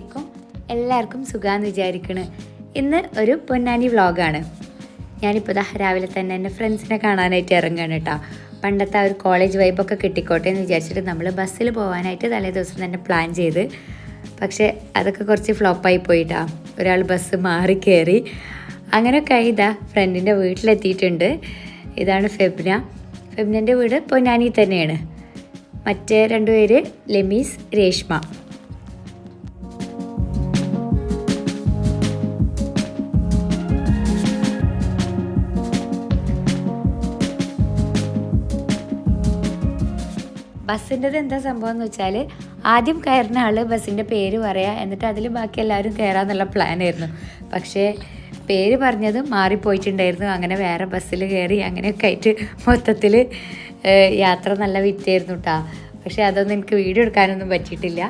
അലൈക്കും. എല്ലാവർക്കും സുഖാന്ന് വിചാരിക്കണ്. ഇന്ന് ഒരു പൊന്നാനി വ്ളോഗാണ്. ഞാനിപ്പോൾ രാവിലെ തന്നെ എൻ്റെ ഫ്രണ്ട്സിനെ കാണാനായിട്ട് ഇറങ്ങുകയാണ് കേട്ടോ. പണ്ടത്തെ ആ ഒരു കോളേജ് വൈബൊക്കെ കിട്ടിക്കോട്ടെ എന്ന് വിചാരിച്ചിട്ട് നമ്മൾ ബസ്സിൽ പോകാനായിട്ട് തലേ ദിവസം തന്നെ പ്ലാൻ ചെയ്ത്, പക്ഷേ അതൊക്കെ കുറച്ച് ഫ്ലോപ്പായി പോയിട്ടാ. ഒരാൾ ബസ് മാറി കയറി. അങ്ങനെയൊക്കെ ഇതാ ഫ്രണ്ടിൻ്റെ വീട്ടിലെത്തിയിട്ടുണ്ട്. ഇതാണ് ഫെബ്നൻ്റെ വീട് പൊന്നാനി തന്നെയാണ്. മറ്റേ രണ്ടുപേര് ലെമീസ്, രേഷ്മ. ബസ്സിൻ്റെത് എന്താ സംഭവം എന്ന് വെച്ചാൽ, ആദ്യം കയറുന്ന ആൾ ബസ്സിൻ്റെ പേര് പറയുക, എന്നിട്ട് അതിൽ ബാക്കി എല്ലാവരും കയറാമെന്നുള്ള പ്ലാനായിരുന്നു. പക്ഷേ പേര് പറഞ്ഞത് മാറിപ്പോയിട്ടുണ്ടായിരുന്നു. അങ്ങനെ വേറെ ബസ്സിൽ കയറി. അങ്ങനെയൊക്കെ ആയിട്ട് മൊത്തത്തിൽ യാത്ര നല്ല വിറ്റായിരുന്നു കേട്ടോ. പക്ഷേ അതൊന്നും എനിക്ക് വീഡിയോ എടുക്കാനൊന്നും പറ്റിയിട്ടില്ല.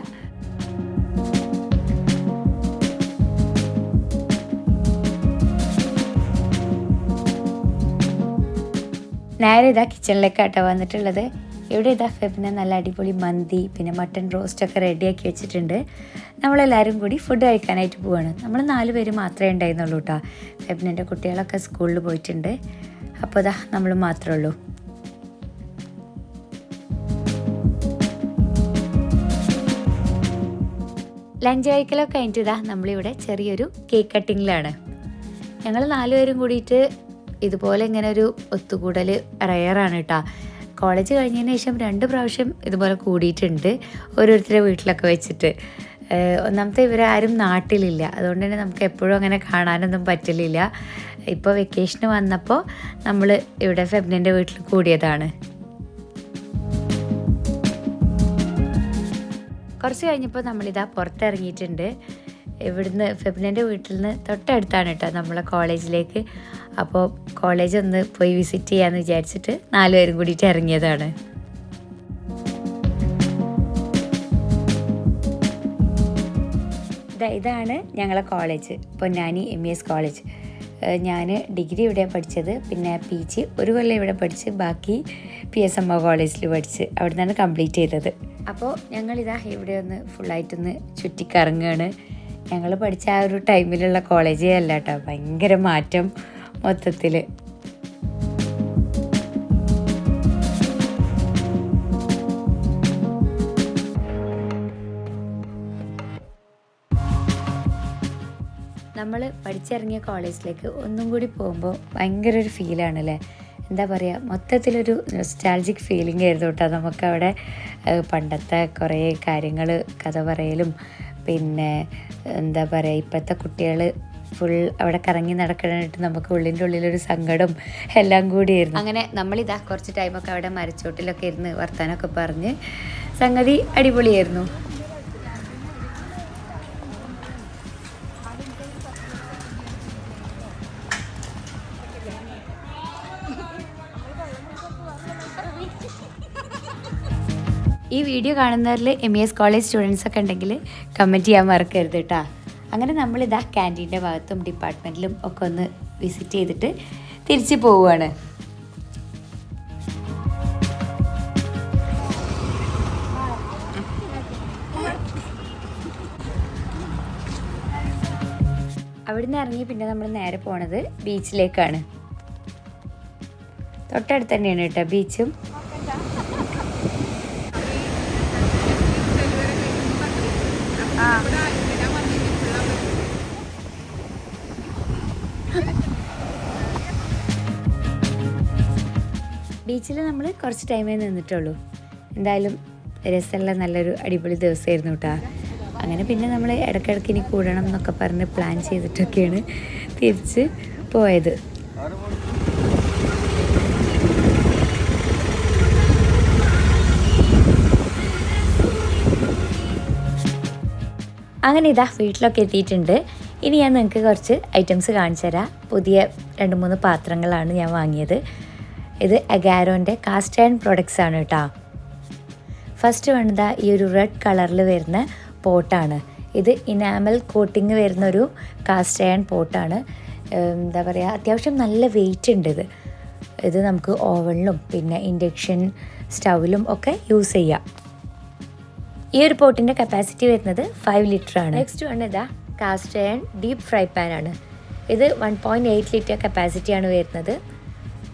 നേരെ ഇതാ കിച്ചണിലേക്കാട്ടോ വന്നിട്ടുള്ളത്. ഇവിടെ ഇതാ ഫെബിനെ നല്ല അടിപൊളി മന്തി പിന്നെ മട്ടൺ റോസ്റ്റൊക്കെ റെഡിയാക്കി വെച്ചിട്ടുണ്ട്. നമ്മളെല്ലാവരും കൂടി ഫുഡ് കഴിക്കാനായിട്ട് പോവാണ്. നമ്മൾ 4 പേര് മാത്രമേ ഉണ്ടായിരുന്നുള്ളൂ കേട്ടോ. ഫെബിനെ കുട്ടികളൊക്കെ സ്കൂളിൽ പോയിട്ടുണ്ട്. അപ്പോൾ ഇതാ നമ്മൾ മാത്രമേ ഉള്ളൂ. ലഞ്ച് കഴിക്കലൊക്കെ കഴിഞ്ഞിട്ട് ഇതാ നമ്മളിവിടെ ചെറിയൊരു കേക്ക് കട്ടിങ്ങിലാണ്. ഞങ്ങൾ 4 പേരും കൂടിയിട്ട് ഇതുപോലെ ഇങ്ങനെ ഒരു ഒത്തുകൂടൽ റെയറാണ് കേട്ടോ. കോളേജ് കഴിഞ്ഞതിന് ശേഷം 2 പ്രാവശ്യം ഇതുപോലെ കൂടിയിട്ടുണ്ട്, ഓരോരുത്തരുടെ വീട്ടിലൊക്കെ വെച്ചിട്ട്. ഒന്നാമത്തെ ഇവരാരും നാട്ടിലില്ല, അതുകൊണ്ട് തന്നെ നമുക്ക് എപ്പോഴും അങ്ങനെ കാണാനൊന്നും പറ്റില്ല. ഇപ്പോൾ വെക്കേഷന് വന്നപ്പോൾ നമ്മൾ ഇവിടെ ഫെബ്നൻ്റെ വീട്ടിൽ കൂടിയതാണ്. കുറച്ച് കഴിഞ്ഞപ്പോൾ നമ്മളിതാ പുറത്തിറങ്ങിയിട്ടുണ്ട്. ഇവിടുന്ന് ഫെബ്നൻ്റെ വീട്ടിൽ നിന്ന് തൊട്ടടുത്താണ് കേട്ടോ നമ്മളെ കോളേജിലേക്ക്. അപ്പോൾ കോളേജ് ഒന്ന് പോയി വിസിറ്റ് ചെയ്യാമെന്ന് വിചാരിച്ചിട്ട് 4 പേരും കൂടിയിട്ട് ഇറങ്ങിയതാണ്. ഇതാണ് ഞങ്ങളെ കോളേജ്, പൊന്നാനി MES കോളേജ്. ഞാൻ ഡിഗ്രി ഇവിടെയാണ് പഠിച്ചത്. പിന്നെ PG 1 കൊല്ലം ഇവിടെ പഠിച്ച്, ബാക്കി PSMO കോളേജിൽ പഠിച്ച് അവിടെ നിന്നാണ് കംപ്ലീറ്റ് ചെയ്തത്. അപ്പോൾ ഞങ്ങളിതാ ഇവിടെ ഒന്ന് ഫുള്ളായിട്ടൊന്ന് ചുറ്റിക്കറങ്ങുകയാണ്. ഞങ്ങൾ പഠിച്ച ആ ഒരു ടൈമിലുള്ള കോളേജേ അല്ല കേട്ടോ, ഭയങ്കര മാറ്റം മൊത്തത്തിൽ. നമ്മൾ പഠിച്ചിറങ്ങിയ കോളേജിലേക്ക് ഒന്നും കൂടി പോകുമ്പോൾ ഭയങ്കര ഒരു ഫീലാണല്ലേ. എന്താ പറയുക, മൊത്തത്തിലൊരു നൊസ്റ്റാൾജിക് ഫീലിംഗ് ആയിരുന്നു കേട്ടോ നമുക്കവിടെ. പണ്ടത്തെ കുറേ കാര്യങ്ങൾ കഥ പറയലും പിന്നെ എന്താ പറയുക, ഇപ്പോഴത്തെ കുട്ടികൾ ഫുൾ അവിടെ കറങ്ങി നടക്കാനായിട്ട് നമുക്ക് ഉള്ളിൻ്റെ ഉള്ളിലൊരു സങ്കടം എല്ലാം കൂടിയായിരുന്നു. അങ്ങനെ നമ്മളിതാ കുറച്ച് ടൈമൊക്കെ അവിടെ മരച്ചോട്ടിലൊക്കെ ഇരുന്ന് വർത്താനമൊക്കെ പറഞ്ഞ് സംഗതി അടിപൊളിയായിരുന്നു. ഈ വീഡിയോ കാണുന്നവരിൽ MES കോളേജ് സ്റ്റുഡൻസൊക്കെ ഉണ്ടെങ്കിൽ കമൻറ്റ് ചെയ്യാൻ മറക്കരുത് കേട്ടോ. അങ്ങനെ നമ്മളിതാ ക്യാൻറ്റീൻ്റെ ഭാഗത്തും ഡിപ്പാർട്ട്മെൻറ്റിലും ഒക്കെ ഒന്ന് വിസിറ്റ് ചെയ്തിട്ട് തിരിച്ച് പോവുകയാണ്. അവിടുന്ന് ഇറങ്ങി പിന്നെ നമ്മൾ നേരെ പോണത് ബീച്ചിലേക്കാണ്. തൊട്ടടുത്ത് തന്നെയാണ് കേട്ടോ ബീച്ചും. ബീച്ചിൽ നമ്മൾ കുറച്ച് ടൈമേ നിന്നിട്ടുള്ളൂ. എന്തായാലും രസമുള്ള നല്ലൊരു അടിപൊളി ദിവസമായിരുന്നു കേട്ടോ. അങ്ങനെ പിന്നെ നമ്മൾ ഇടയ്ക്കിടയ്ക്ക് ഇനി കൂടണം എന്നൊക്കെ പറഞ്ഞ് പ്ലാൻ ചെയ്തിട്ടൊക്കെയാണ് തിരിച്ച് പോയത്. അങ്ങനെ ഇതാ വീട്ടിലൊക്കെ എത്തിയിട്ടുണ്ട്. ഇനി ഞാൻ നിങ്ങൾക്ക് കുറച്ച് ഐറ്റംസ് കാണിച്ചു തരാം. പുതിയ 2-3 പാത്രങ്ങളാണ് ഞാൻ വാങ്ങിയത്. ഇത് അഗാരോൻ്റെ കാസ്റ്റ് അയൺ പ്രൊഡക്ട്സ് ആണ് കേട്ടോ. ഫസ്റ്റ് വേണ്ടതാ ഈ ഒരു റെഡ് കളറിൽ വരുന്ന പോട്ടാണ്. ഇത് ഇനാമൽ കോട്ടിങ് വരുന്നൊരു കാസ്റ്റ് അയൺ പോട്ടാണ്. എന്താ പറയുക, അത്യാവശ്യം നല്ല വെയിറ്റ് ഉണ്ട്. ഇത് നമുക്ക് ഓവനിലും പിന്നെ ഇൻഡക്ഷൻ സ്റ്റൗവിലും ഒക്കെ യൂസ് ചെയ്യാം. ഈ ഒരു പോട്ടിൻ്റെ കപ്പാസിറ്റി വരുന്നത് 5 ലിറ്റർ ആണ്. നെക്സ്റ്റ് വൺ ഇതാ cast iron deep fry pan ആണ്. ഇത് 1.8 ലിറ്റർ കപ്പാസിറ്റിയാണ് വരുന്നത്.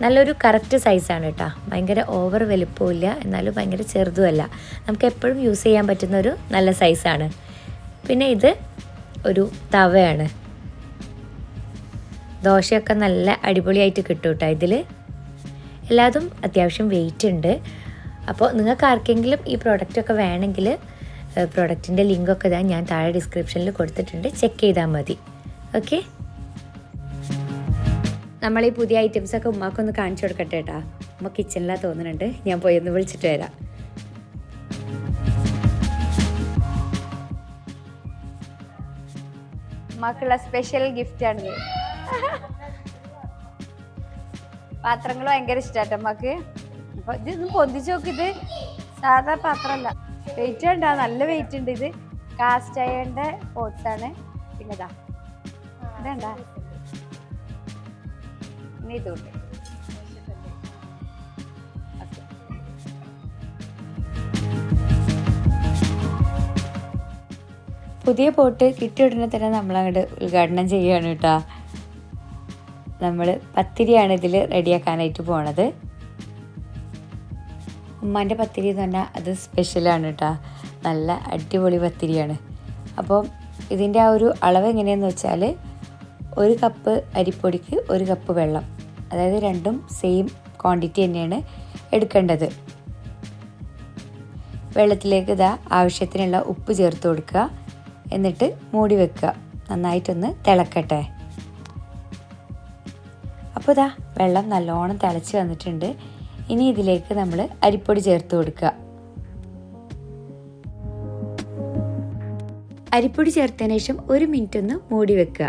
നല്ലൊരു കറക്റ്റ് സൈസാണ് കേട്ടോ. ഭയങ്കര ഓവർ വലുപ്പമില്ല, എന്നാലും ഭയങ്കര ചെറുതുമല്ല. നമുക്ക് എപ്പോഴും യൂസ് ചെയ്യാൻ പറ്റുന്ന ഒരു നല്ല സൈസാണ്. പിന്നെ ഇത് ഒരു തവയാണ്. ദോശയൊക്കെ നല്ല അടിപൊളിയായിട്ട് കിട്ടും കേട്ടോ ഇതിൽ. എല്ലാതും അത്യാവശ്യം വെയിറ്റ് ഉണ്ട്. അപ്പോൾ നിങ്ങൾക്ക് ആർക്കെങ്കിലും ഈ പ്രോഡക്റ്റൊക്കെ വേണമെങ്കിൽ പ്രോഡക്റ്റിൻ്റെ ലിങ്കൊക്കെ ഞാൻ താഴെ ഡിസ്ക്രിപ്ഷനിൽ കൊടുത്തിട്ടുണ്ട്, ചെക്ക് ചെയ്താൽ മതി. ഓക്കെ, നമ്മൾ ഈ പുതിയ ഐറ്റംസൊക്കെ ഉമ്മാക്കൊന്ന് കാണിച്ചു കൊടുക്കട്ടെ കേട്ടോ. ഉമ്മ കിച്ചണിലാണ് തോന്നുന്നുണ്ട്, ഞാൻ പോയി ഒന്ന് വിളിച്ചിട്ട് വരാം. ഉമ്മാക്കുള്ള സ്പെഷ്യൽ ഗിഫ്റ്റാണിത്. പാത്രങ്ങൾ ഭയങ്കര ഇഷ്ടമാട്ടോ ഉമ്മാക്ക്. അപ്പോൾ ഇതൊന്ന് പൊന്തിച്ച് നോക്ക്. ഇത് സാധാ പാത്രമല്ല, വെയിറ്റ് ഉണ്ട്, നല്ല വെയിറ്റ് ഉണ്ട്. ഇത് കാസ്റ്റ് അയണിൻ്റെ പോട്ട്സാണ്. പിന്നെ ഇതാ ഇതെന്താ ഇനി ഇതുണ്ട്. പുതിയ പോട്ട് കിട്ടിയ ഉടനെ തന്നെ നമ്മളങ്ങോട്ട് ഉദ്ഘാടനം ചെയ്യുകയാണ് കേട്ടോ. നമ്മൾ പത്തിരിയാണ് ഇതിൽ റെഡിയാക്കാനായിട്ട് പോണത്. ഉമ്മാൻ്റെ പത്തിരി എന്ന് പറഞ്ഞാൽ അത് സ്പെഷ്യലാണ് കേട്ടോ. നല്ല അടിപൊളി പത്തിരിയാണ്. അപ്പോൾ ഇതിൻ്റെ ആ ഒരു അളവ് എങ്ങനെയാണെന്ന് വെച്ചാൽ 1 കപ്പ് അരിപ്പൊടിക്ക് 1 കപ്പ് വെള്ളം, അതായത് രണ്ടും സെയിം ക്വാണ്ടിറ്റി തന്നെയാണ് എടുക്കേണ്ടത്. വെള്ളത്തിലേക്ക് ഇതാ ആവശ്യത്തിനുള്ള ഉപ്പ് ചേർത്ത് കൊടുക്കുക. എന്നിട്ട് മൂടി വെക്കുക, നന്നായിട്ടൊന്ന് തിളക്കട്ടെ. അപ്പോൾ ഇതാ വെള്ളം നല്ലോണം തിളച്ച് വന്നിട്ടുണ്ട്. ഇനി ഇതിലേക്ക് നമ്മൾ അരിപ്പൊടി ചേർത്ത് കൊടുക്കുക. അരിപ്പൊടി ചേർത്തതിന് ശേഷം 1 മിനിറ്റ് ഒന്ന് മൂടി വെക്കുക.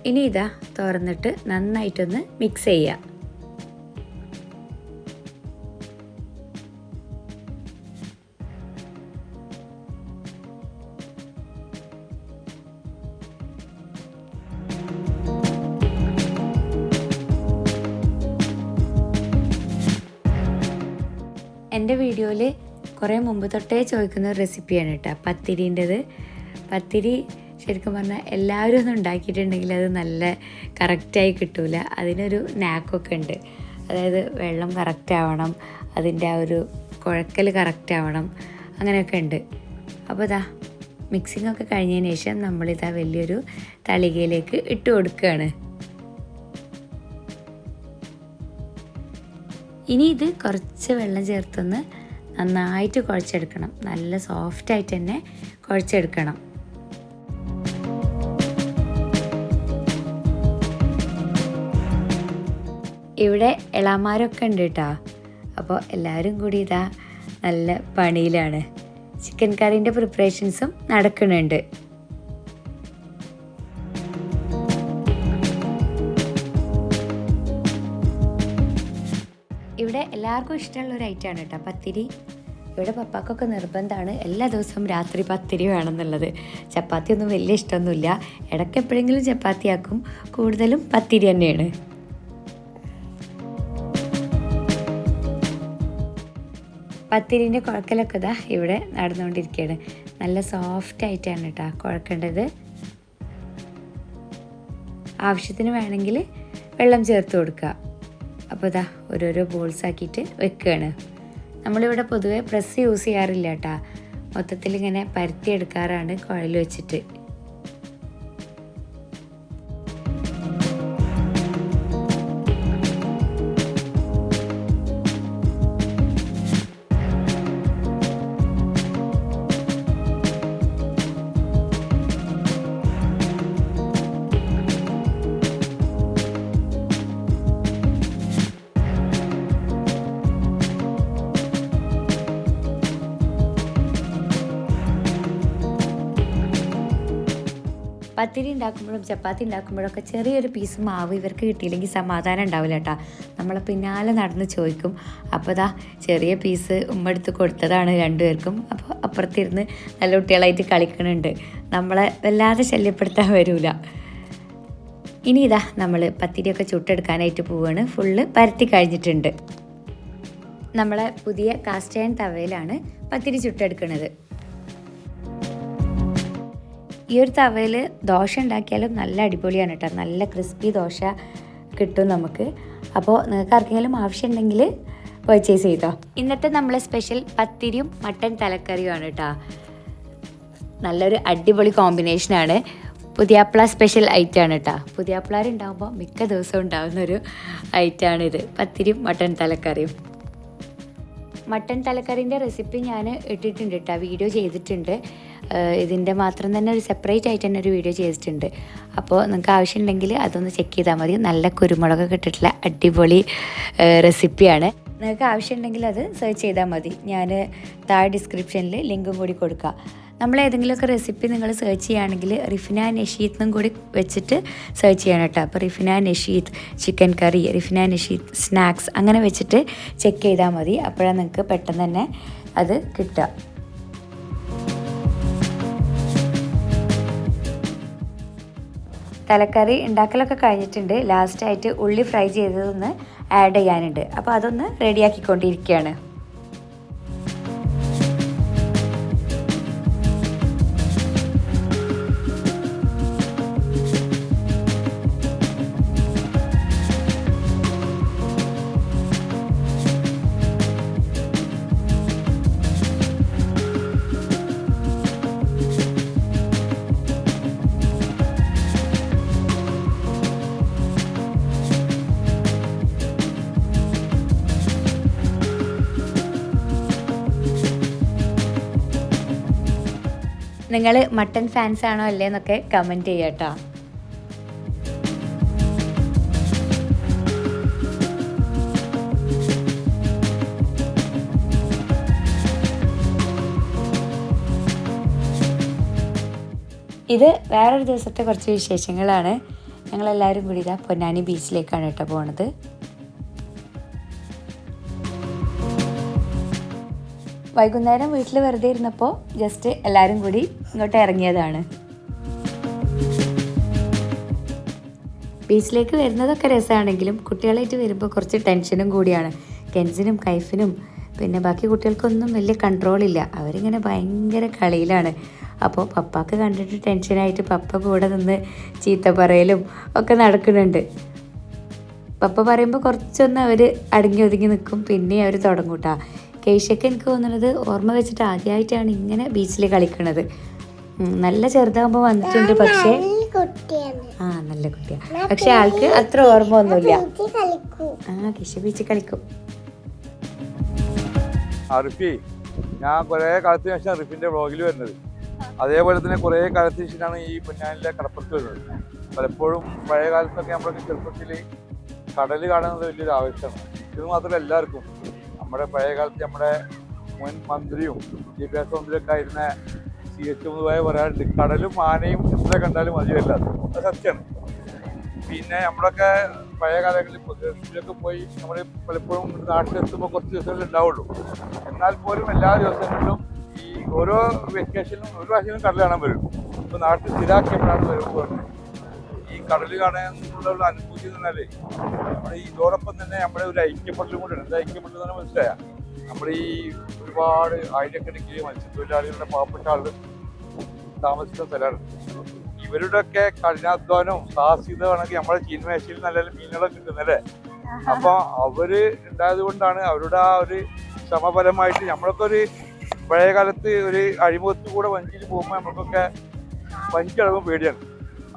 ഇനി ഇതാ തുറന്നിട്ട് നന്നായിട്ടൊന്ന് മിക്സ് ചെയ്യുക. എൻ്റെ വീഡിയോയിൽ കുറേ മുമ്പ് തൊട്ടേ ചോദിക്കുന്ന ഒരു റെസിപ്പിയാണ് കേട്ടോ പത്തിരീൻ്റെത്. പത്തിരി ശരിക്കും പറഞ്ഞാൽ എല്ലാവരും ഒന്നും ഉണ്ടാക്കിയിട്ടുണ്ടെങ്കിൽ അത് നല്ല കറക്റ്റായി കിട്ടൂല. അതിനൊരു നാക്കൊക്കെ ഉണ്ട്. അതായത് വെള്ളം കറക്റ്റ് ആവണം, അതിൻ്റെ ആ ഒരു കുഴക്കൽ കറക്റ്റ് ആവണം, അങ്ങനെയൊക്കെ ഉണ്ട്. അപ്പോൾ ഇതാ മിക്സിംഗ് ഒക്കെ കഴിഞ്ഞതിന് ശേഷം നമ്മളിതാ വലിയൊരു തളികയിലേക്ക് ഇട്ട് കൊടുക്കുകയാണ്. ഇനി ഇത് കുറച്ച് വെള്ളം ചേർത്തൊന്ന് നന്നായിട്ട് കുഴച്ചെടുക്കണം. നല്ല സോഫ്റ്റായിട്ട് തന്നെ കുഴച്ചെടുക്കണം. ഇവിടെ ഇളാമാരൊക്കെ ഉണ്ട് കേട്ടോ. അപ്പോൾ എല്ലാവരും കൂടി ഇതാ നല്ല പണിയിലാണ്. ചിക്കൻ കറീൻ്റെ പ്രിപ്പറേഷൻസും നടക്കുന്നുണ്ട്. ഇവിടെ എല്ലാവർക്കും ഇഷ്ടമുള്ള ഒരു ഐറ്റമാണ് കേട്ടോ പത്തിരി. ഇവിടെ പപ്പാക്കൊക്കെ നിർബന്ധമാണ് എല്ലാ ദിവസവും രാത്രി പത്തിരി വേണമെന്നുള്ളത്. ചപ്പാത്തി ഒന്നും വലിയ ഇഷ്ടമൊന്നുമില്ല. ഇടയ്ക്ക് എപ്പോഴെങ്കിലും ചപ്പാത്തി ആക്കും, കൂടുതലും പത്തിരി തന്നെയാണ്. പത്തിരിൻ്റെ കുഴക്കലൊക്കെ ഇതാ ഇവിടെ നടന്നുകൊണ്ടിരിക്കുകയാണ്. നല്ല സോഫ്റ്റ് ആയിട്ടാണ് കേട്ടോ കുഴക്കേണ്ടത്. ആവശ്യത്തിന് വേണമെങ്കിൽ വെള്ളം ചേർത്ത് കൊടുക്കുക. അപ്പോൾ ഇതാ ഓരോരോ ബോൾസ് ആക്കിയിട്ട് വെക്കുകയാണ്. നമ്മളിവിടെ പൊതുവെ പ്രസ് യൂസ് ചെയ്യാറില്ല കേട്ടോ. മൊത്തത്തിൽ ഇങ്ങനെ പരത്തിയെടുക്കാറാണ് കുഴൽ വെച്ചിട്ട്. പത്തിരി ഉണ്ടാക്കുമ്പോഴും ചപ്പാത്തി ഉണ്ടാക്കുമ്പോഴൊക്കെ ചെറിയൊരു പീസ് മാവ് ഇവർക്ക് കിട്ടിയില്ലെങ്കിൽ സമാധാനം ഉണ്ടാവില്ല കേട്ടോ. നമ്മളെ പിന്നാലെ നടന്ന് ചോദിക്കും. അപ്പോൾ ദാ ചെറിയ പീസ് ഉമ്മ കൊടുത്തതാണ് രണ്ടുപേർക്കും. അപ്പോൾ അപ്പുറത്തിരുന്ന് നല്ല കുട്ടികളായിട്ട് കളിക്കണുണ്ട്. നമ്മളെ വല്ലാതെ ശല്യപ്പെടുത്താൻ വരില്ല. ഇനി ഇതാ നമ്മൾ പത്തിരിയൊക്കെ ചുട്ടെടുക്കാനായിട്ട് പോവുകയാണ്. ഫുള്ള് പരത്തി കഴിഞ്ഞിട്ടുണ്ട്. നമ്മളെ പുതിയ കാസ്റ്റ് അയൺ തവയിലാണ് പത്തിരി ചുട്ടെടുക്കുന്നത്. ഈ ഒരു തവയിൽ ദോശ ഉണ്ടാക്കിയാലും നല്ല അടിപൊളിയാണ് കേട്ടോ. നല്ല ക്രിസ്പി ദോശ കിട്ടും നമുക്ക്. അപ്പോൾ നിങ്ങൾക്ക് ആർക്കെങ്കിലും ആവശ്യമുണ്ടെങ്കിൽ പർച്ചേസ് ചെയ്തോ. ഇന്നത്തെ നമ്മളെ സ്പെഷ്യൽ പത്തിരിയും മട്ടൻ തലക്കറിയുമാണ് കേട്ടോ. നല്ലൊരു അടിപൊളി കോമ്പിനേഷനാണ്. പുതിയാപ്ല സ്പെഷ്യൽ ഐറ്റമാണ് കേട്ടോ. പുതിയാപ്ലാരുണ്ടാകുമ്പോൾ മിക്ക ദിവസവും ഉണ്ടാകുന്നൊരു ഐറ്റമാണിത്, പത്തിരിയും മട്ടൻ തലക്കറിയും. മട്ടൻ തലക്കറിൻ്റെ റെസിപ്പി ഞാൻ ഇട്ടിട്ടുണ്ട് കേട്ടോ, വീഡിയോ ചെയ്തിട്ടുണ്ട്. ഇതിൻ്റെ മാത്രം തന്നെ ഒരു സെപ്പറേറ്റ് ആയിട്ട് തന്നെ ഒരു വീഡിയോ ചെയ്തിട്ടുണ്ട്. അപ്പോൾ നിങ്ങൾക്ക് ആവശ്യമുണ്ടെങ്കിൽ അതൊന്ന് ചെക്ക് ചെയ്താൽ മതി. നല്ല കുരുമുളകൊക്കെ ഇട്ടിട്ടുള്ള അടിപൊളി റെസിപ്പിയാണ്. നിങ്ങൾക്ക് ആവശ്യമുണ്ടെങ്കിൽ അത് സെർച്ച് ചെയ്താൽ മതി. ഞാൻ താഴെ ഡിസ്ക്രിപ്ഷനിൽ ലിങ്കും കൂടി കൊടുക്കാം. നമ്മൾ ഏതെങ്കിലുമൊക്കെ റെസിപ്പി നിങ്ങൾ സെർച്ച് ചെയ്യുകയാണെങ്കിൽ റിഫിന നഷീത്ത് എന്നും കൂടി വെച്ചിട്ട് സെർച്ച് ചെയ്യണം കേട്ടോ. അപ്പോൾ റിഫിന നഷീത്ത് ചിക്കൻ കറി, റിഫിന നഷീത്ത് സ്നാക്സ് അങ്ങനെ വെച്ചിട്ട് ചെക്ക് ചെയ്താൽ മതി. അപ്പോഴാണ് നിങ്ങൾക്ക് പെട്ടെന്ന് തന്നെ അത് കിട്ടുക. തലക്കറി ഉണ്ടാക്കലൊക്കെ കഴിഞ്ഞിട്ടുണ്ട്. ലാസ്റ്റായിട്ട് ഉള്ളി ഫ്രൈ ചെയ്തതൊന്ന് ആഡ് ചെയ്യാനുണ്ട്. അപ്പോൾ അതൊന്ന് റെഡിയാക്കിക്കൊണ്ടിരിക്കുകയാണ്. നിങ്ങൾ മട്ടൻ ഫാൻസ് ആണോ അല്ലേ എന്നൊക്കെ കമൻറ്റ് ചെയ്യാം കേട്ടോ. ഇത് വേറൊരു ദിവസത്തെ കുറച്ച് വിശേഷങ്ങളാണ്. ഞങ്ങളെല്ലാവരും കൂടി ഇതാ പൊന്നാനി ബീച്ചിലേക്കാണ് കേട്ടോ പോണത്. വൈകുന്നേരം വീട്ടിൽ വെറുതെ ഇരുന്നപ്പോൾ ജസ്റ്റ് എല്ലാവരും കൂടി ഇങ്ങോട്ട് ഇറങ്ങിയതാണ്. ബീച്ചിലേക്ക് വരുന്നതൊക്കെ രസമാണെങ്കിലും കുട്ടികളായിട്ട് വരുമ്പോൾ കുറച്ച് ടെൻഷനും കൂടിയാണ്. കെൻസിനും കൈഫിനും പിന്നെ ബാക്കി കുട്ടികൾക്കൊന്നും വലിയ കൺട്രോളില്ല. അവരിങ്ങനെ ഭയങ്കര കളിയിലാണ്. അപ്പോൾ പപ്പാക്ക് കണ്ടിട്ട് ടെൻഷനായിട്ട് പപ്പ കൂടെ നിന്ന് ചീത്ത പറയലും ഒക്കെ നടക്കുന്നുണ്ട്. പപ്പ പറയുമ്പോൾ കുറച്ചൊന്ന് അവർ അടങ്ങി ഒതുങ്ങി നിൽക്കും, പിന്നെ അവർ തുടങ്ങും കേട്ടോ. കേശയ്ക്ക് എനിക്ക് തോന്നുന്നത് ഓർമ്മ വെച്ചിട്ട് ആദ്യമായിട്ടാണ് ഇങ്ങനെ ബീച്ചിൽ കളിക്കണത്. നല്ല ചെറുതാകുമ്പോൾ വന്നിട്ടുണ്ട്, പക്ഷേ നല്ല കുട്ടിയാണ്. പക്ഷെ ആൾക്ക് അത്ര ഓർമ്മ ഒന്നുമില്ല. കേശ ബീച്ചിൽ കളിക്കും. ഞാൻ കുറേ കാലത്തിന് ശേഷം അറിഫിന്റെ വ്ളോഗിൽ വരുന്നത്. അതേപോലെ തന്നെ കുറേ കാലത്തിന് ശേഷമാണ് ഈ പൊന്നാനിലെ കടപ്പുറത്ത് വരുന്നത്. പലപ്പോഴും പഴയ കാലത്തൊക്കെ നമ്മളൊക്കെ ചെറുപ്പത്തിൽ കടൽ കാണുന്നത് വലിയൊരു ആവശ്യമാണ്. ഇത് മാത്രമല്ല, എല്ലാവർക്കും നമ്മുടെ പഴയ കാലത്ത് നമ്മുടെ മുൻ മന്ത്രിയും വിദ്യാഭ്യാസ മന്ത്രിയൊക്കെ ആയിരുന്ന CH മുതലായ പറയാറുണ്ട്, കടലും ആനയും എത്ര കണ്ടാലും മതിയല്ല. അത് സത്യമാണ്. പിന്നെ നമ്മളൊക്കെ പഴയ കാലങ്ങളിൽ പൊതുവെയൊക്കെ പോയി നമ്മൾ പലപ്പോഴും നാട്ടിലെത്തുമ്പോൾ കുറച്ച് ദിവസങ്ങളിൽ ഉണ്ടാവുള്ളൂ. എന്നാൽ പോലും എല്ലാ ദിവസങ്ങളിലും ഈ ഓരോ വെക്കേഷനിലും ഒരു പ്രാവശ്യം കടൽ കാണാൻ വരും. ഇപ്പോൾ നാട്ടിൽ സ്ഥിരാക്കിയപ്പോഴാണ് വരുമ്പോൾ ഈ കടൽ കാണാനുള്ള അനുഭൂതി എന്ന് പറഞ്ഞാൽ നമ്മുടെ ഇതോടൊപ്പം തന്നെ നമ്മുടെ ഒരു ഐക്യപ്പെടലും കൂടെ ഉണ്ട്. ഐക്യപ്പെട്ടു തന്നെ മനസ്സിലായ നമ്മൾ ഈ ഒരുപാട് ആയിരക്കണക്കിന് മത്സ്യത്തൊഴിലാളികളുടെ പാവപ്പെട്ട ആളുകൾ താമസിക്കുന്ന സ്ഥലമാണ്. ഇവരുടെയൊക്കെ കഠിനാധ്വാനവും സാഹസികതയാണെങ്കിൽ നമ്മുടെ ചീനമേശയിൽ നല്ല മീനുകളൊക്കെ കിട്ടുന്നല്ലേ. അപ്പൊ അവര് ഉണ്ടായത് കൊണ്ടാണ് അവരുടെ ആ ഒരു ശ്രമഫലമായിട്ട് നമ്മളൊക്കെ ഒരു പഴയ കാലത്ത് ഒരു അഴിമുഖത്ത് കൂടെ വഞ്ചിയിൽ പോകുമ്പോൾ നമ്മൾക്കൊക്കെ വഞ്ചിടങ്ങും പേടിയാണ്.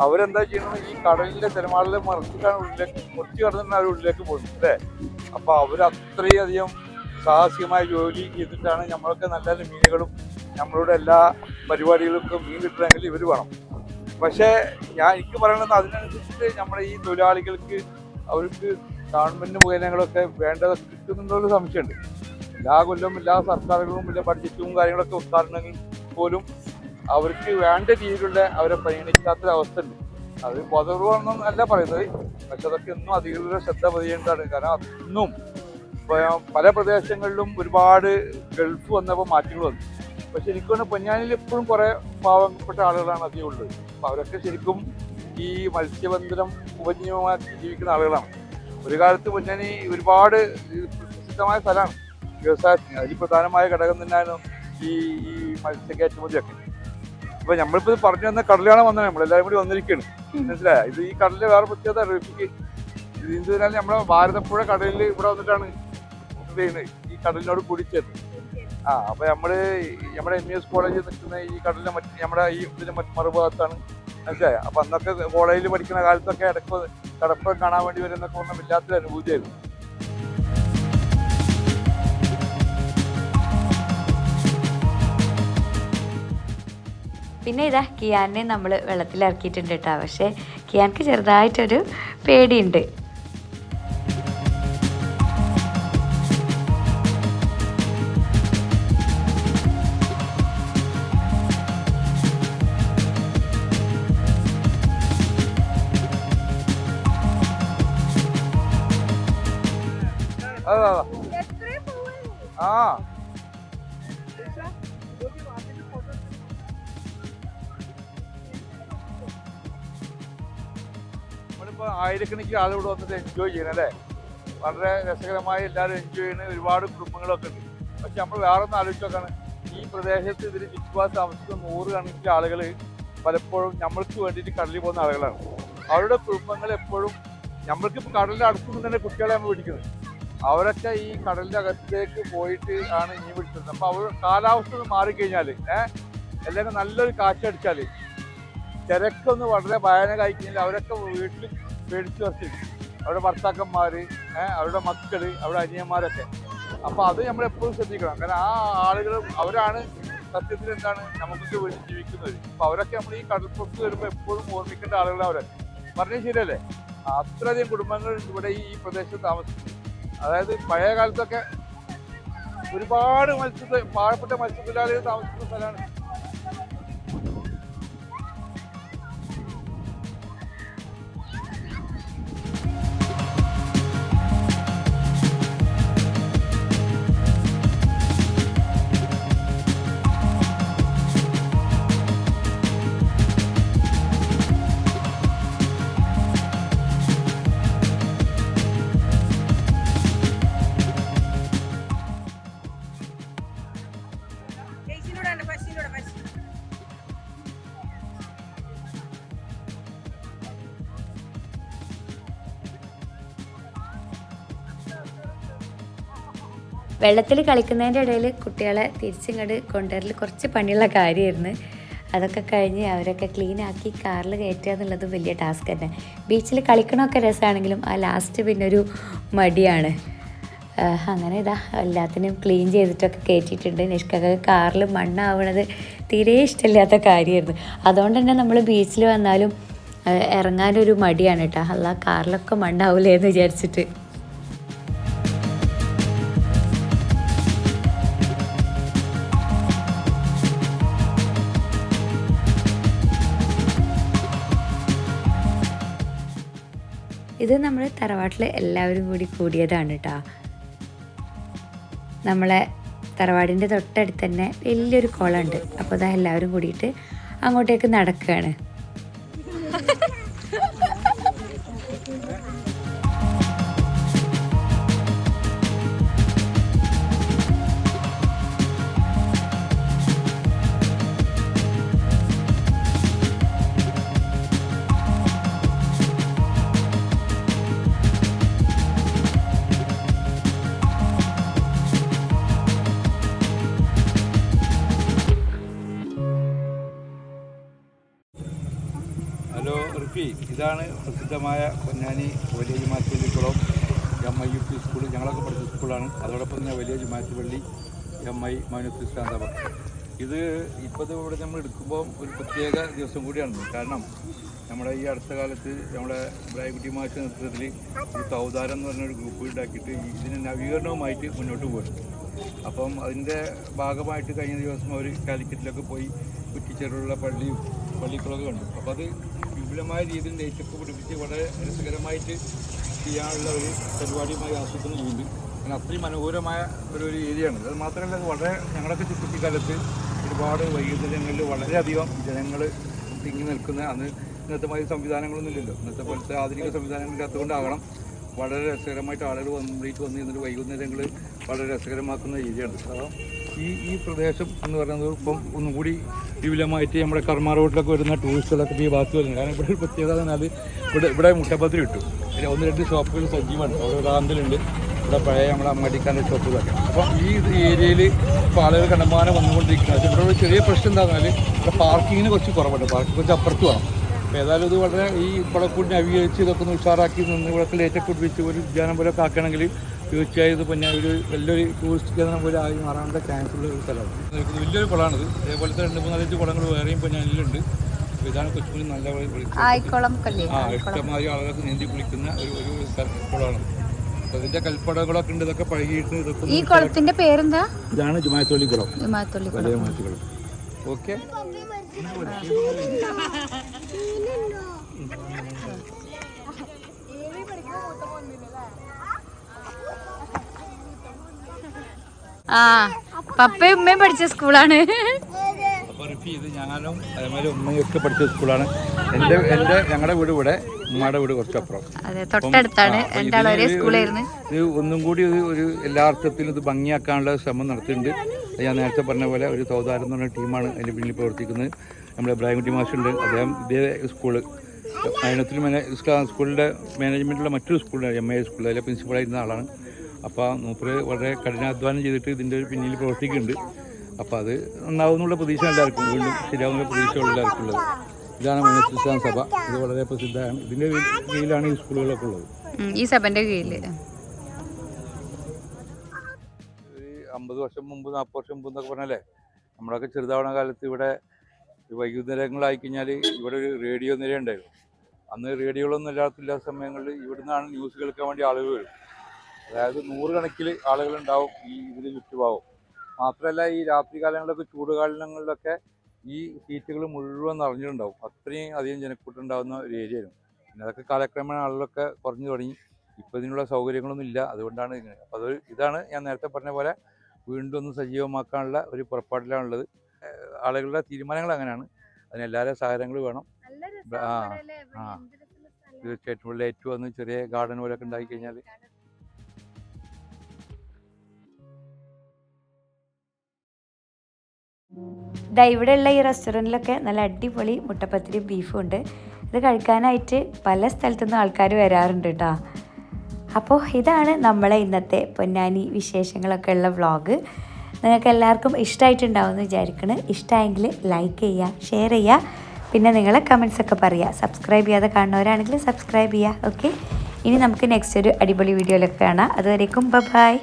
അവരെന്താ ചെയ്യുന്നത്, ഈ കടലിന്റെ തിരമാളിലെ മറിച്ചിട്ടാണ് ഉള്ളിലേക്ക് മുറിച്ച് കടന്നിട്ടാണ് അവർ ഉള്ളിലേക്ക് പോകുന്നത് അല്ലേ. അപ്പൊ അവരത്രയധികം സാഹസികമായ ജോലി ചെയ്തിട്ടാണ് നമ്മളൊക്കെ നല്ല നല്ല മീനുകളും നമ്മളുടെ എല്ലാ പരിപാടികൾക്കും മീൻ കിട്ടണമെങ്കിൽ ഇവർ വേണം. പക്ഷേ എനിക്ക് പറയുന്നത് അതിനനുസരിച്ച് നമ്മുടെ ഈ തൊഴിലാളികൾക്ക് അവർക്ക് ഗവൺമെന്റ് മുഖേനകളൊക്കെ വേണ്ടതൊക്കെ കിട്ടുന്നുണ്ടോ സംശയമുണ്ട്. എല്ലാ കൊല്ലവും എല്ലാ സർക്കാരുകളും എല്ലാ ബഡ്ജറ്റും കാര്യങ്ങളൊക്കെ ഉദ്ഘാടനങ്ങൾ പോലും അവർക്ക് വേണ്ട രീതിയിലുള്ള അവരെ പരിഗണിക്കാത്തൊരവസ്ഥ ഉണ്ട്. അത് ബോധപൂർവ്വം അല്ല പറയുന്നത്, പക്ഷെ അതൊക്കെ ഒന്നും അധികൃതരുടെ ശ്രദ്ധ പതിയേണ്ടതാണ്. കാരണം ഇന്നും പല പ്രദേശങ്ങളിലും ഒരുപാട് ഗൾഫ് വന്നപ്പോൾ മാറ്റങ്ങൾ വന്നു. പക്ഷെ എനിക്ക് തോന്നുന്നു പൊന്നാനിയിൽ എപ്പോഴും കുറേ പാവപ്പെട്ട ആളുകളാണ് അധികം ഉള്ളത്. അപ്പോൾ അവരൊക്കെ ശരിക്കും ഈ മത്സ്യബന്ധനം ഉപജീവനമാക്കി ജീവിക്കുന്ന ആളുകളാണ്. ഒരു കാലത്ത് പൊന്നാനി ഒരുപാട് പ്രസിദ്ധമായ സ്ഥലമാണ് വ്യവസായത്തിന്. അതിൽ പ്രധാനമായ ഘടകം തന്നെയായിരുന്നു ഈ ഈ മത്സ്യ കയറ്റുമതിയൊക്കെ. അപ്പൊ നമ്മളിപ്പോ ഇത് പറഞ്ഞു വന്ന കടലാണ് വന്നത്, നമ്മളെല്ലാവരും കൂടി വന്നിരിക്കുകയാണ്. മനസ്സിലായ ഇത് ഈ കടലിൽ വേറെ പ്രത്യേകത റഫിക്ക് ഇത് എന്തിനാലും നമ്മളെ ഭാരതപ്പുഴ കടലിൽ ഇവിടെ വന്നിട്ടാണ് ചെയ്യുന്നത്, ഈ കടലിനോട് കൂടിച്ചേർന്ന്. അപ്പൊ നമ്മുടെ MES കോളേജിൽ നിൽക്കുന്ന ഈ കടലിലെ നമ്മുടെ ഈ ഇതിന്റെ മറുഭാഗത്താണ്. മനസ്സിലായ അപ്പൊ അന്നൊക്കെ കോളേജിൽ പഠിക്കുന്ന കാലത്തൊക്കെ ഇടയ്ക്ക് കടപ്പുറം കാണാൻ വേണ്ടി വരുന്നൊക്കെ പറഞ്ഞാൽ വല്ലാത്തൊരു അനുഭൂതിയായിരുന്നു. പിന്നെ ഇതാ കിയാനെ നമ്മൾ വെള്ളത്തിലിറക്കിയിട്ടുണ്ട് കേട്ടോ. പക്ഷേ കിയാൻക്ക് ചെറുതായിട്ടൊരു പേടിയുണ്ട്. ആ നമ്മളിപ്പോ ആയിരക്കണക്കിന് ആളുകൾ വന്നിട്ട് എൻജോയ് ചെയ്യണം അല്ലേ. വളരെ രസകരമായി എല്ലാവരും എൻജോയ് ചെയ്യുന്ന ഒരുപാട് കുടുംബങ്ങളൊക്കെ ഉണ്ട്. പക്ഷെ നമ്മൾ വേറെ ഒന്ന് ആലോചിച്ച് നോക്കാണ്, ഈ പ്രദേശത്ത് ഇതിന് ചുറ്റുപാട് താമസിക്കുന്ന 100 കണക്കിന് ആളുകൾ പലപ്പോഴും നമ്മൾക്ക് വേണ്ടിയിട്ട് കടലിൽ പോകുന്ന ആളുകളാണ്. അവരുടെ കുടുംബങ്ങൾ എപ്പോഴും നമ്മൾക്കിപ്പോൾ കടലിൻ്റെ അടുത്തുനിന്ന് തന്നെ കുട്ടികളെ നമ്മൾ പിടിക്കുന്നത്. അവരൊക്കെ ഈ കടലിൻ്റെ അകത്തേക്ക് പോയിട്ട് ആണ് മീൻ പിടിച്ചത്. അപ്പോൾ അവർ കാലാവസ്ഥ മാറിക്കഴിഞ്ഞാൽ അല്ലെങ്കിൽ നല്ലൊരു കാറ്റടിച്ചാൽ തിരക്കൊന്ന് വളരെ ഭയാനകമായി കഴിഞ്ഞാൽ അവരൊക്കെ വീട്ടിൽ പേടിച്ച് വരച്ചിരിക്കും. അവരുടെ ഭർത്താക്കന്മാർ, അവരുടെ മക്കൾ, അവരുടെ അനിയന്മാരൊക്കെ. അപ്പോൾ അത് നമ്മളെപ്പോഴും ശ്രദ്ധിക്കണം. കാരണം ആ ആളുകൾ അവരാണ് സത്യത്തിൽ എന്താണ് നമുക്ക് വേണ്ടി ജീവിക്കുന്നത്. അപ്പോൾ അവരൊക്കെ നമ്മൾ ഈ കടൽപ്പുറത്ത് വരുമ്പോൾ എപ്പോഴും ഓർമ്മിക്കേണ്ട ആളുകളാണ് അവരൊക്കെ. പറഞ്ഞത് ശരിയല്ലേ? അത്രയധികം കുടുംബങ്ങൾ ഇവിടെ ഈ പ്രദേശത്ത് താമസിക്കുന്നു. അതായത് പഴയ കാലത്തൊക്കെ ഒരുപാട് പാവപ്പെട്ട മത്സ്യത്തൊഴിലാളികൾ താമസിക്കുന്ന സ്ഥലമാണ്. വെള്ളത്തിൽ കളിക്കുന്നതിൻ്റെ ഇടയിൽ കുട്ടികളെ തിരിച്ചിങ്ങോട്ട് കൊണ്ടുവരൽ കുറച്ച് പണിയുള്ള കാര്യമായിരുന്നു. അതൊക്കെ കഴിഞ്ഞ് അവരൊക്കെ ക്ലീനാക്കി കാറിൽ കയറ്റുക എന്നുള്ളത് വലിയ ടാസ്ക് തന്നെ. ബീച്ചിൽ കളിക്കണമൊക്കെ രസമാണെങ്കിലും ആ ലാസ്റ്റ് പിന്നൊരു മടിയാണ്. അങ്ങനെ ഇതാ എല്ലാത്തിനും ക്ലീൻ ചെയ്തിട്ടൊക്കെ കയറ്റിയിട്ടുണ്ട്. നിഷ്കൊക്കെ കാറിൽ മണ്ണാവണത് തീരെ ഇഷ്ടമില്ലാത്ത കാര്യമായിരുന്നു. അതുകൊണ്ട് തന്നെ നമ്മൾ ബീച്ചിൽ വന്നാലും ഇറങ്ങാനൊരു മടിയാണ് കേട്ടോ. അല്ല കാറിലൊക്കെ മണ്ണാവില്ലേ എന്ന് വിചാരിച്ചിട്ട്. ഇത് നമ്മൾ തറവാട്ടിൽ എല്ലാവരും കൂടിയതാണ് കേട്ടോ. നമ്മളെ തറവാടിൻ്റെ തൊട്ടടുത്ത് തന്നെ വലിയൊരു കുളമുണ്ട്. അപ്പോൾ അതാ എല്ലാവരും കൂടിയിട്ട് അങ്ങോട്ടേക്ക് നടക്കുകയാണ്. ഇതാണ് പ്രസിദ്ധമായ പൊന്നാനി വലിയ ജുമാഅത്ത് കുളം MI UP സ്കൂൾ. ഞങ്ങളൊക്കെ പഠിച്ച സ്കൂളാണ്. അതോടൊപ്പം തന്നെ വലിയ ജുമാഅത്ത് പള്ളി MI മൈനൂത്ത് ശാന്തപുരം. ഇത് ഇപ്പോൾ ഇവിടെ നമ്മൾ എടുക്കുമ്പോൾ ഒരു പ്രത്യേക ദിവസം കൂടിയാണ്. കാരണം നമ്മുടെ ഈ അടുത്ത കാലത്ത് നമ്മുടെ ഇബ്രാഹിംകുട്ടി മാഷിൻ്റെ നേതൃത്വത്തിൽ ഒരു തൗദാരം എന്ന് പറഞ്ഞൊരു ഗ്രൂപ്പ് ഉണ്ടാക്കിയിട്ട് ഇതിന് നവീകരണവുമായിട്ട് മുന്നോട്ട് പോകുന്നു. അപ്പം അതിൻ്റെ ഭാഗമായിട്ട് കഴിഞ്ഞ ദിവസം അവർ കാലിക്കറ്റിലൊക്കെ പോയി കുറ്റിച്ചേറുള്ള പള്ളിക്കുളമൊക്കെ കണ്ടു. അപ്പോൾ അത് വിപുലമായ രീതിയിൽ നെയ്റ്റൊക്കെ പിടിപ്പിച്ച് വളരെ രസകരമായിട്ട് ചെയ്യാനുള്ള ഒരു പരിപാടിയുമായി ആസൂത്രണം ചെയ്യുന്നുണ്ട്. കാരണം അത്രയും മനോഹരമായ ഒരു ഏരിയയാണ്. അത് മാത്രമല്ല വളരെ ഞങ്ങളൊക്കെ കുട്ടിക്കാലത്ത് ഒരുപാട് വൈകുന്നേരങ്ങളിൽ വളരെയധികം ജനങ്ങൾ തിങ്ങി നിൽക്കുന്ന അന്ന് ഇന്നത്തെ മാതിരി സംവിധാനങ്ങളൊന്നും ഇല്ലല്ലോ. ഇന്നത്തെ പോലത്തെ ആധുനിക സംവിധാനങ്ങളില്ലാത്തതുകൊണ്ടാകണം വളരെ രസകരമായിട്ട് ആളുകൾ കംപ്ലീറ്റ് വന്ന് ഇരുന്നിട്ട് വൈകുന്നേരങ്ങൾ വളരെ രസകരമാക്കുന്ന രീതിയാണ്. കാരണം ഈ പ്രദേശം എന്ന് പറയുന്നത് ഇപ്പം ഒന്നും കൂടി വിപുലമായിട്ട് നമ്മുടെ കർമ്മ റോഡിലൊക്കെ വരുന്ന ടൂറിസ്റ്റുകളൊക്കെ ഈ ഭാഗത്ത് വരുന്നത്. കാരണം ഇവിടെ ഒരു പ്രത്യേകത എന്ന് പറഞ്ഞാൽ ഇവിടെ മുട്ടപ്പത്തിരി കിട്ടും. 1-2 ഷോപ്പുകൾ സജീവമാണ്. അവിടെ ഒരു ആന്തലുണ്ട്, ഇവിടെ പഴയ നമ്മുടെ അമ്മടിക്കാൻ്റെ ഷോപ്പുകളൊക്കെ. അപ്പം ഈ ഏരിയയിൽ ഇപ്പോൾ ആളുകൾ കണ്ടമാനം വന്നുകൊണ്ടിരിക്കുന്നത്. ഇവിടെ ഒരു ചെറിയ പ്രശ്നം എന്താണെന്ന് പറഞ്ഞാൽ ഇവിടെ പാർക്കിങ്ങിന് കുറച്ച് കുറവുണ്ട്. പാർക്കിംഗ് കുറച്ച് അപ്പുറത്ത് വേണം. അപ്പോൾ ഏതായാലും ഇത് വളരെ ഈ കുളക്കൂടി നവീകരിച്ച് ഇതൊക്കെ ഒന്ന് ഉഷാറാക്കി നിന്ന് ഇവിടെയൊക്കെ ലേറ്റൊക്കെ പിടിപ്പിച്ച് ഒരു ഉദ്യാനം പോലെയൊക്കെ ആക്കുകയാണെങ്കിൽ തീർച്ചയായും ഇത് പിന്നെ ഒരു വലിയൊരു ടൂറിസ്റ്റ് കേന്ദ്രം പോലെ ആയി മാറാനുള്ള ചാൻസ് ഉള്ള ഒരു സ്ഥലമാണ്. വലിയൊരു കുളമാണിത്. അതേപോലത്തെ 2-3-4 കുളങ്ങൾ വേറെയും പൊന്നാനിയിലുണ്ട്. അപ്പോൾ ഇതാണ് കൊച്ചുകുളി നല്ല ഇഷ്ടമാതിരി ആളുകൾക്ക് നീന്തി കുളിക്കുന്ന ഒരു കുളമാണ്. അപ്പോൾ ഇതിൻ്റെ കൽപ്പടകളൊക്കെ ഉണ്ട്. ഇതൊക്കെ പഴകിയിട്ട് ഇതൊക്കെ ഈ കുളത്തിന്റെ പേരെന്താ? ഇതാണ് ജുമായത്തോളി കുളം. ജുമായത്തോളി കുളം. ഓക്കെ. ആ പപ്പയും ഉമ്മയും പഠിച്ച സ്കൂളാണ്. ഇത് ഞാനും അതേമാതിരി ഉമ്മയൊക്കെ പഠിച്ച സ്കൂളാണ്. ഞങ്ങളുടെ വീട് ഇവിടെ, ഉമ്മയുടെ വീട് കുറച്ചപ്പുറം. തൊട്ടടുത്താണ്. രണ്ടാളും ഒരേ സ്കൂളായിരുന്നു. ഇത് ഒന്നും കൂടി ഒരു എല്ലാ അർത്ഥത്തിലും ഇത് ഭംഗിയാക്കാനുള്ള ശ്രമം നടത്തിയിട്ടുണ്ട്. ഞാൻ നേരത്തെ പറഞ്ഞ പോലെ ഒരു സൗദാരം എന്ന് പറഞ്ഞ ടീമാണ് അതിന് പിന്നിൽ പ്രവർത്തിക്കുന്നത്. നമ്മുടെ ഇബ്രാഹിംകുട്ടി മാഷുണ്ട്. അദ്ദേഹം ഇതേ സ്കൂള് സ്കൂളിൻ്റെ മാനേജ്മെൻറ്റുള്ള മറ്റൊരു സ്കൂളിൽ MA സ്കൂളിൽ അതിലെ പ്രിൻസിപ്പളായിരുന്ന ആളാണ്. അപ്പോൾ മൂപ്പര് വളരെ കഠിനാധ്വാനം ചെയ്തിട്ട് ഇതിൻ്റെ പിന്നിൽ പ്രവർത്തിക്കുന്നുണ്ട്. അപ്പോൾ അത് നന്നാവുന്നുള്ള പ്രതീക്ഷ എല്ലാവർക്കും, വീണ്ടും ശരിയാവുന്ന പ്രതീക്ഷയുള്ള എല്ലാവർക്കും ഉള്ളത്. ഇതാണ് മൈനസ് ഇസ്ലാം സഭ. ഇത് വളരെ പ്രസിദ്ധമാണ്. ഇതിൻ്റെ കീഴിലാണ് ഈ സ്കൂളുകളൊക്കെ ഉള്ളത്. ഈ സഭൻ്റെ കീഴിൽ 50 വർഷം മുമ്പ് 40 വർഷം മുമ്പ് എന്നൊക്കെ പറഞ്ഞാലേ നമ്മളൊക്കെ ചെറുതാവണ കാലത്ത് ഇവിടെ വൈകുന്നേരങ്ങളായി കഴിഞ്ഞാൽ ഇവിടെ ഒരു റേഡിയോ നില ഉണ്ടായിരുന്നു. അന്ന് റേഡിയോകളൊന്നും ഇല്ലാത്ത സമയങ്ങളിൽ ഇവിടുന്നാണ് ന്യൂസ് കേൾക്കാൻ വേണ്ടി ആളുകൾ വരും. അതായത് 100 കണക്കിൽ ആളുകളുണ്ടാവും ഈ ഇതിൽ ചുറ്റുപാവും. മാത്രമല്ല ഈ രാത്രി കാലങ്ങളിലൊക്കെ ചൂടുകാലങ്ങളിലൊക്കെ ഈ സീറ്റുകൾ മുഴുവൻ നിറഞ്ഞിട്ടുണ്ടാവും. അത്രയും അധികം ജനക്കൂട്ടുണ്ടാകുന്ന ഒരു ഏരിയ ആയിരുന്നു. പിന്നെ അതൊക്കെ കാലക്രമേണ ആളുകളൊക്കെ കുറഞ്ഞു തുടങ്ങി. ഇപ്പോൾ ഇതിനുള്ള സൗകര്യങ്ങളൊന്നും ഇല്ല. അതുകൊണ്ടാണ് ഇങ്ങനെ. അപ്പോൾ ഇതാണ് ഞാൻ നേരത്തെ പറഞ്ഞ പോലെ വീണ്ടും ഒന്ന് സജീവമാക്കാനുള്ള ഒരു പുറപ്പാടിലാണുള്ളത്. ആളുകളുടെ തീരുമാനങ്ങൾ അങ്ങനെയാണ്. അതിന് എല്ലാവരും സഹകരണങ്ങൾ വേണം. തീർച്ചയായിട്ടും ഇവിടെ ഏറ്റവും വന്ന് ചെറിയ ഗാർഡൻ പോലെയൊക്കെ ഉണ്ടാക്കി കഴിഞ്ഞാൽ ഇവിടെയുള്ള ഈ റെസ്റ്റോറൻറ്റിലൊക്കെ നല്ല അടിപൊളി മുട്ടപ്പത്തിരി ബീഫും ഉണ്ട്. ഇത് കഴിക്കാനായിട്ട് പല സ്ഥലത്തുനിന്നും ആൾക്കാർ വരാറുണ്ട് കേട്ടോ. അപ്പോൾ ഇതാണ് നമ്മളെ ഇന്നത്തെ പൊന്നാനി വിശേഷങ്ങളൊക്കെ ഉള്ള വ്ളോഗ്. നിങ്ങൾക്ക് എല്ലാവർക്കും ഇഷ്ടമായിട്ടുണ്ടാവുമെന്ന് വിചാരിക്കണം. ഇഷ്ടമായെങ്കിൽ ലൈക്ക് ചെയ്യുക, ഷെയർ ചെയ്യുക, പിന്നെ നിങ്ങളെ കമൻസൊക്കെ പറയുക. സബ്സ്ക്രൈബ് ചെയ്യാതെ കാണുന്നവരാണെങ്കിൽ സബ്സ്ക്രൈബ് ചെയ്യുക. ഓക്കെ, ഇനി നമുക്ക് നെക്സ്റ്റ് ഒരു അടിപൊളി വീഡിയോയിലൊക്കെ കാണാം. അതുവരേക്കും ബൈ.